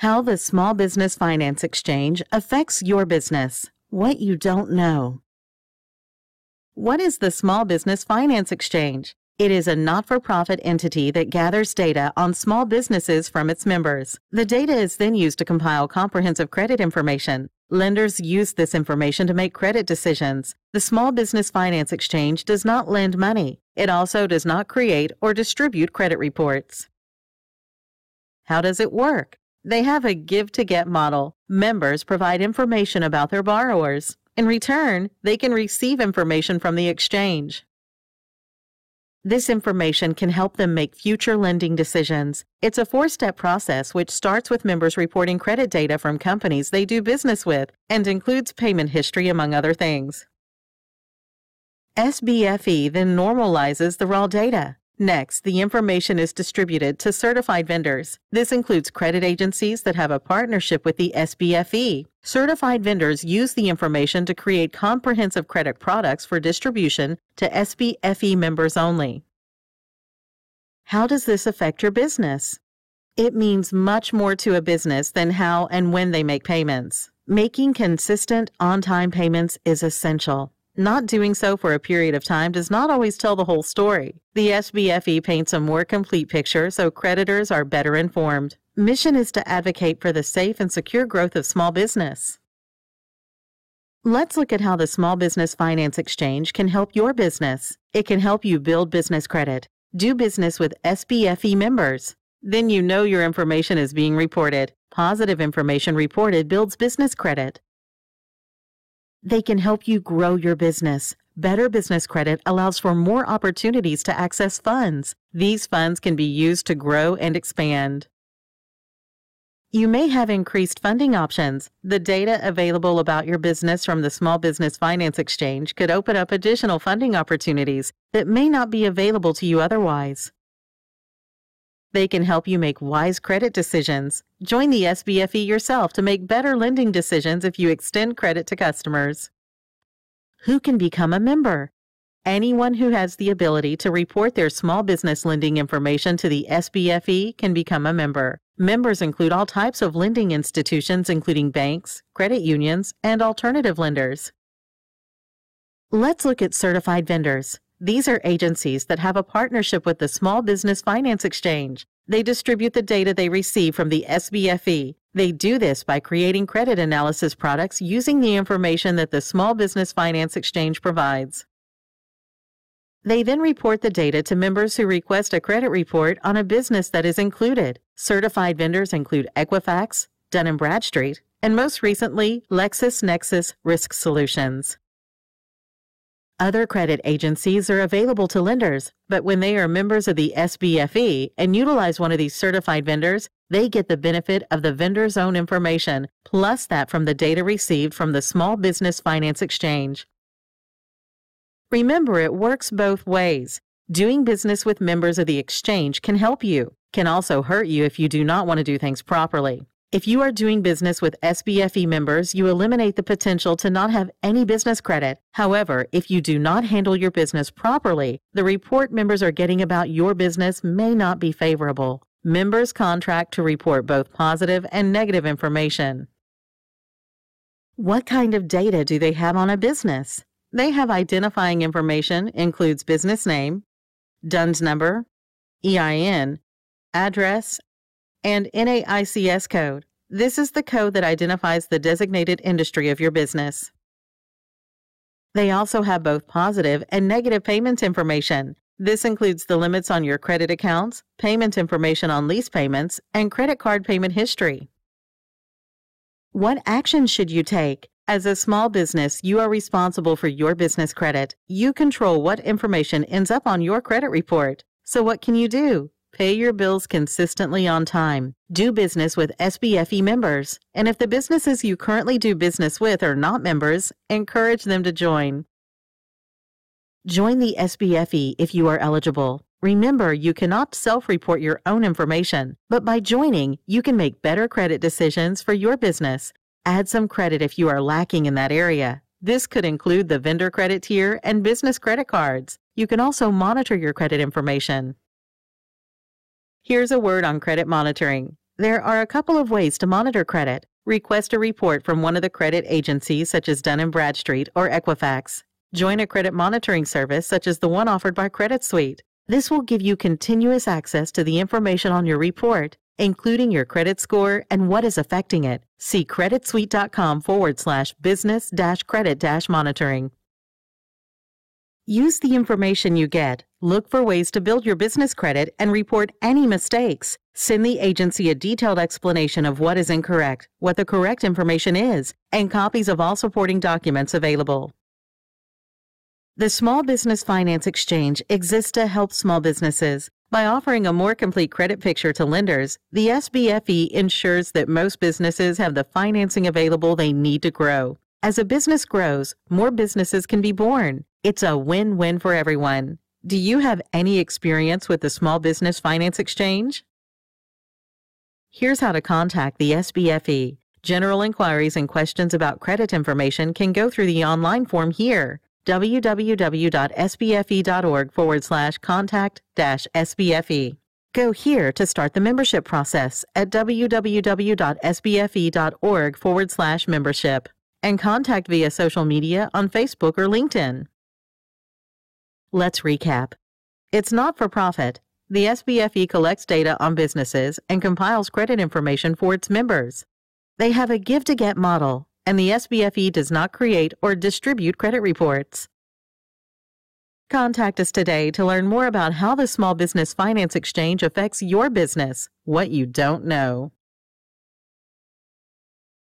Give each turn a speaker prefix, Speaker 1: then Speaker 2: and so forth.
Speaker 1: How the Small Business Finance Exchange affects your business. What you don't know. What is the Small Business Finance Exchange? It is a not-for-profit entity that gathers data on small businesses from its members. The data is then used to compile comprehensive credit information. Lenders use this information to make credit decisions. The Small Business Finance Exchange does not lend money. It also does not create or distribute credit reports. How does it work? They have a give-to-get model. Members provide information about their borrowers. In return, they can receive information from the exchange. This information can help them make future lending decisions. It's a four-step process which starts with members reporting credit data from companies they do business with and includes payment history, among other things. SBFE then normalizes the raw data. Next, the information is distributed to certified vendors. This includes credit agencies that have a partnership with the SBFE. Certified vendors use the information to create comprehensive credit products for distribution to SBFE members only. How does this affect your business? It means much more to a business than how and when they make payments. Making consistent, on-time payments is essential. Not doing so for a period of time does not always tell the whole story. The SBFE paints a more complete picture so creditors are better informed. Mission is to advocate for the safe and secure growth of small business. Let's look at how the Small Business Finance Exchange can help your business. It can help you build business credit, do business with SBFE members. Then you know your information is being reported. Positive information reported builds business credit. They can help you grow your business. Better business credit allows for more opportunities to access funds. These funds can be used to grow and expand. You may have increased funding options. The data available about your business from the Small Business Finance Exchange could open up additional funding opportunities that may not be available to you otherwise. They can help you make wise credit decisions. Join the SBFE yourself to make better lending decisions if you extend credit to customers. Who can become a member? Anyone who has the ability to report their small business lending information to the SBFE can become a member. Members include all types of lending institutions, including banks, credit unions, and alternative lenders. Let's look at certified vendors. These are agencies that have a partnership with the Small Business Finance Exchange. They distribute the data they receive from the SBFE. They do this by creating credit analysis products using the information that the Small Business Finance Exchange provides. They then report the data to members who request a credit report on a business that is included. Certified vendors include Equifax, Dun & Bradstreet, and most recently, LexisNexis Risk Solutions. Other credit agencies are available to lenders, but when they are members of the SBFE and utilize one of these certified vendors, they get the benefit of the vendor's own information, plus that from the data received from the Small Business Finance Exchange. Remember, it works both ways. Doing business with members of the exchange can help you, can also hurt you if you do not want to do things properly. If you are doing business with SBFE members, you eliminate the potential to not have any business credit. However, if you do not handle your business properly, the report members are getting about your business may not be favorable. Members contract to report both positive and negative information. What kind of data do they have on a business? They have identifying information, includes business name, DUNS number, EIN, address, and NAICS code. This is the code that identifies the designated industry of your business. They also have both positive and negative payment information. This includes the limits on your credit accounts, payment information on lease payments, and credit card payment history. What action should you take? As a small business, you are responsible for your business credit. You control what information ends up on your credit report. So what can you do? Pay your bills consistently on time. Do business with SBFE members. And if the businesses you currently do business with are not members, encourage them to join. Join the SBFE if you are eligible. Remember, you cannot self-report your own information, but by joining, you can make better credit decisions for your business. Add some credit if you are lacking in that area. This could include the vendor credit tier and business credit cards. You can also monitor your credit information. Here's a word on credit monitoring. There are a couple of ways to monitor credit. Request a report from one of the credit agencies such as Dun & Bradstreet or Equifax. Join a credit monitoring service such as the one offered by Credit Suite. This will give you continuous access to the information on your report, including your credit score and what is affecting it. See creditsuite.com/business-credit-monitoring. Use the information you get. Look for ways to build your business credit and report any mistakes. Send the agency a detailed explanation of what is incorrect, what the correct information is, and copies of all supporting documents available. The Small Business Finance Exchange exists to help small businesses. By offering a more complete credit picture to lenders, the SBFE ensures that most businesses have the financing available they need to grow. As a business grows, more businesses can be born. It's a win-win for everyone. Do you have any experience with the Small Business Finance Exchange? Here's how to contact the SBFE. General inquiries and questions about credit information can go through the online form here, www.sbfe.org/contact-SBFE. Go here to start the membership process at www.sbfe.org/membership and contact via social media on Facebook or LinkedIn. Let's recap. It's not for profit. The SBFE collects data on businesses and compiles credit information for its members. They have a give-to-get model, and the SBFE does not create or distribute credit reports. Contact us today to learn more about how the Small Business Finance Exchange affects your business, what you don't know.